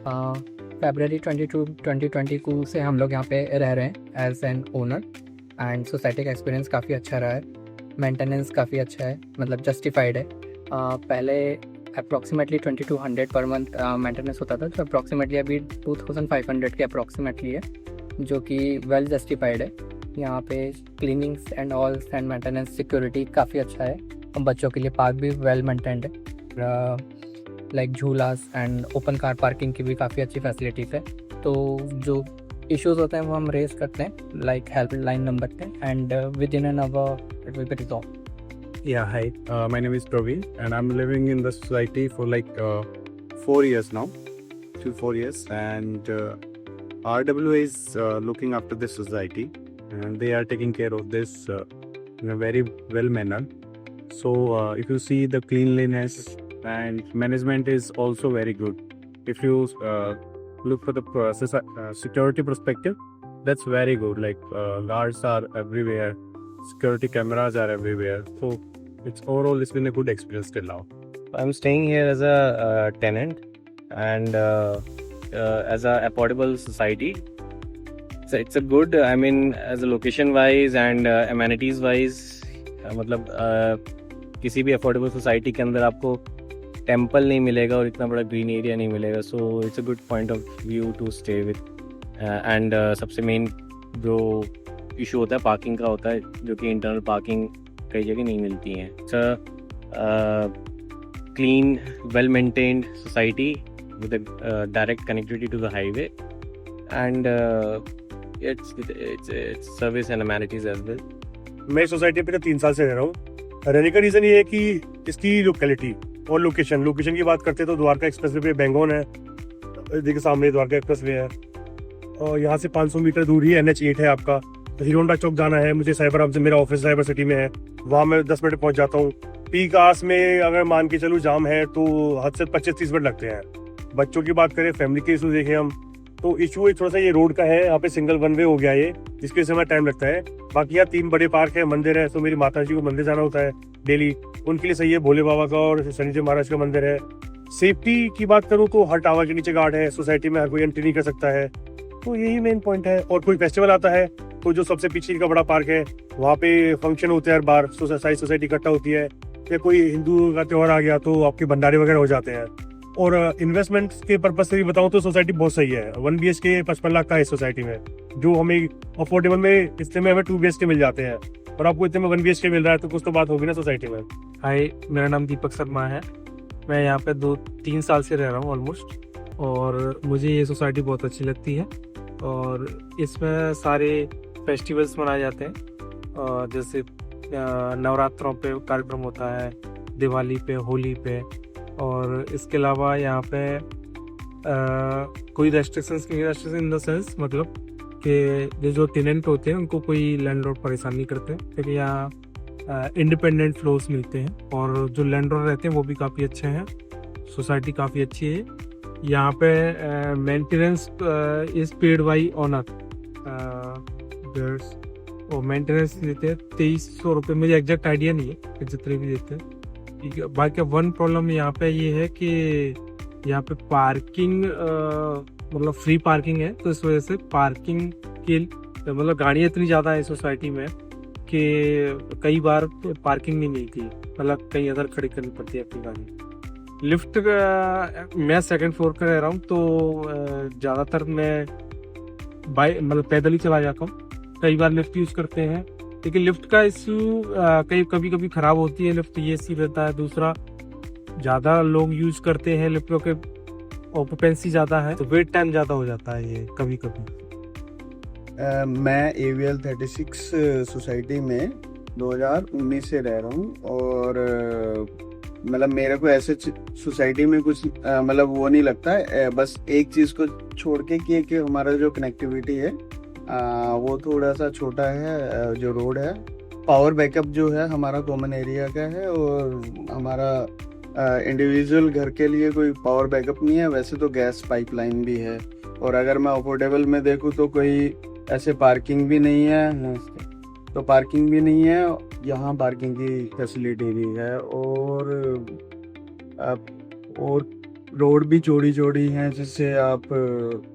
फरवरी 2022 से हम लोग यहाँ पे रह रहे हैं as an owner and society का एक्सपीरियंस काफ़ी अच्छा रहा है। मेंटेनेंस काफ़ी अच्छा है, मतलब जस्टिफाइड है। पहले अप्रॉक्सीमेटली 2200 पर मंथ मेंटेनेंस होता था, जो अप्रॉक्सीमेटली अभी 2500 के अप्रॉक्सीमेटली है, जो कि वेल जस्टिफाइड है। यहाँ पे cleanings and all and maintenance security काफ़ी अच्छा है। बच्चों के लिए पार्क भी वेल मेंटेन्ड है, लाइक झूलास एंड ओपन कार पार्किंग की भी काफ़ी अच्छी फैसिलिटीज़ है। तो जो इश्यूज़ होते हैं वो हम रेज करते हैं लाइक हेल्पलाइन नंबर पे, and with in an hour it will be resolve. Yeah, hi. My name is Praveen, and I'm living in the society for like 4 years now, 4 years, and RWA is looking after this society, and they are taking care of this in a very well manner. So if you see the cleanliness and management is also very good. If you look for the security perspective, that's very good. Like guards are everywhere, security cameras are everywhere. So it's been a good experience till now. I'm staying here as a tenant and as a affordable society. So it's a good, I mean, as a location wise and amenities wise, मतलब किसी भी affordable society के अंदर आपको temple नहीं मिलेगा और इतना बड़ा ग्रीन एरिया नहीं मिलेगा। So it's a good point of view to stay with. And सबसे मेन जो इशू होता है पार्किंग का होता है, जो कि इंटरनल पार्किंग कई जगह नहीं मिलती हैं। It's clean well maintained society with a direct connectivity to the highway, and it's service and amenities as well. मैं इस सोसाइटी पे 3 साल से रह रहा हूँ। रहने का रीज़न ये है कि इसकी लोकेलिटी और लोकेशन की बात करते हैं तो द्वारका एक्सप्रेसवे पे बेंगोन है, देखिए सामने द्वारका एक्सप्रेसवे है, और यहाँ से 500 मीटर दूर ही NH8 है आपका। तो हीरोंडा चौक जाना है मुझे, साइबर आर्म से मेरा ऑफिस साइबर सिटी में है, वहाँ मैं 10 मिनट पहुँच जाता हूँ। पीक आवर्स में अगर मान के चलूँ जाम है तो हद से 25-30 मिनट लगते हैं। बच्चों की बात करें, फैमिली के इशू देखें हम, तो इशू थोड़ा सा ये रोड का है। यहाँ पे सिंगल वन वे हो गया ये, जिसकी वजह से हमें टाइम लगता है। बाकी यहाँ 3 बड़े पार्क है, मंदिर है, तो मेरी माता जी को मंदिर जाना होता है डेली, उनके लिए सही है। भोले बाबा का और शनिदेव महाराज का मंदिर है। सेफ्टी की बात करूँ तो हर टावर के नीचे गार्ड है, सोसाइटी में हर कोई एंट्री नहीं कर सकता है, तो यही मेन पॉइंट है। और कोई फेस्टिवल आता है तो जो सबसे पीछे का बड़ा पार्क है वहाँ पे फंक्शन होते हैं हर बार, सोसाइटी इकट्ठा होती है, या कोई हिंदू का त्यौहार आ गया तो आपके भंडारे वगैरह हो जाते हैं। और इन्वेस्टमेंट के पर्पज से भी बताऊं तो सोसाइटी बहुत सही है। 1 BHK 55 लाख का है सोसाइटी में, जो हमें अफोर्डेबल में, इसलिए में हमें 2 BHK मिल जाते हैं, और आपको इतने में 1 BHK मिल रहा है तो कुछ तो बात होगी ना सोसाइटी में। हाय, मेरा नाम दीपक शर्मा है। मैं यहाँ पे 2-3 साल से रह रहा हूँ ऑलमोस्ट, और मुझे ये सोसाइटी बहुत अच्छी लगती है। और इसमें सारे फेस्टिवल्स मनाए जाते हैं, जैसे नवरात्रों पे कार्यक्रम होता है, दिवाली पे, होली पे, और इसके अलावा यहाँ पे कोई रेस्ट्रिक्शन इन द सेंस, मतलब कि जो टेनेंट होते हैं उनको कोई लैंडलॉर्ड परेशान नहीं करते, क्योंकि यहाँ इंडिपेंडेंट फ्लोर्स मिलते हैं, और जो लैंडलॉर्ड रहते हैं वो भी काफ़ी अच्छे हैं। सोसाइटी काफ़ी अच्छी है। यहाँ पे maintenance is paid by owner, और मेंटेनेंस देते हैं 2300 रुपये, मुझे एग्जैक्ट आइडिया नहीं है कि जितने भी देते हैं, ठीक है। बाकी वन प्रॉब्लम यहाँ पे ये है कि यहाँ पे पार्किंग मतलब फ्री पार्किंग है, तो इस वजह से पार्किंग के मतलब गाड़ियाँ इतनी ज़्यादा है सोसाइटी में कि कई बार पार्किंग नहीं मिलती, मतलब कहीं अदर खड़ी करनी पड़ती है अपनी गाड़ी। लिफ्ट मैं 2nd फ्लोर पर रह रहा हूँ, तो ज़्यादातर मैं मतलब पैदल ही चला जाता हूँ। कई बार लिफ्ट यूज़ करते हैं, लेकिन लिफ्ट का इशू कभी ख़राब होती है लिफ्ट, ये सी रहता है। दूसरा, ज़्यादा लोग यूज़ करते हैं लिफ्टों के, ऑक्यूपेंसी ज़्यादा है तो वेट टाइम ज़्यादा हो जाता है ये कभी कभी। मैं AVL 36 सोसाइटी में 2019 से रह रहा हूँ, और मतलब मेरे को ऐसे सोसाइटी में कुछ मतलब वो नहीं लगता है, बस एक चीज़ को छोड़ के कि हमारा जो कनेक्टिविटी है वो थोड़ा सा छोटा है। जो रोड है, पावर बैकअप जो है हमारा कॉमन एरिया का है, और हमारा इंडिविजुअल घर के लिए कोई पावर बैकअप नहीं है। वैसे तो गैस पाइपलाइन भी है, और अगर मैं अफोर्डेबल में देखूँ तो कोई ऐसे पार्किंग भी नहीं है, तो पार्किंग भी नहीं है यहाँ, पार्किंग की फैसिलिटी भी है। और रोड भी चौड़ी चौड़ी हैं, जिससे आप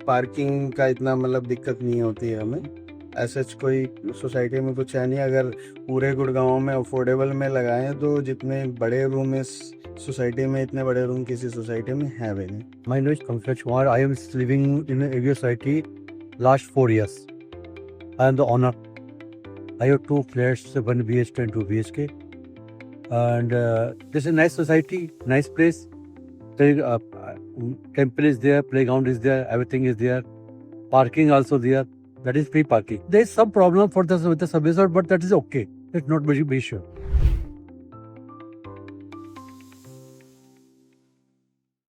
पार्किंग का इतना मतलब दिक्कत नहीं होती है हमें। ऐसा कोई सोसाइटी में कुछ है नहीं। अगर पूरे गुड़गांव में अफोर्डेबल में लगाएं तो जितने बड़े रूम इस सोसाइटी में, इतने बड़े रूम किसी सोसाइटी में है भी नहीं। My name is Pankaj Kumar. I am living in a area society last 4 years. I am the owner. I have 2 flats, 1 BHK and 2 BHK. And this is a nice society, nice place. There, temple is there, playground is there, everything is there. Parking also there. That is free parking. There is some problem for with the service, but that is okay. It's not very big issue.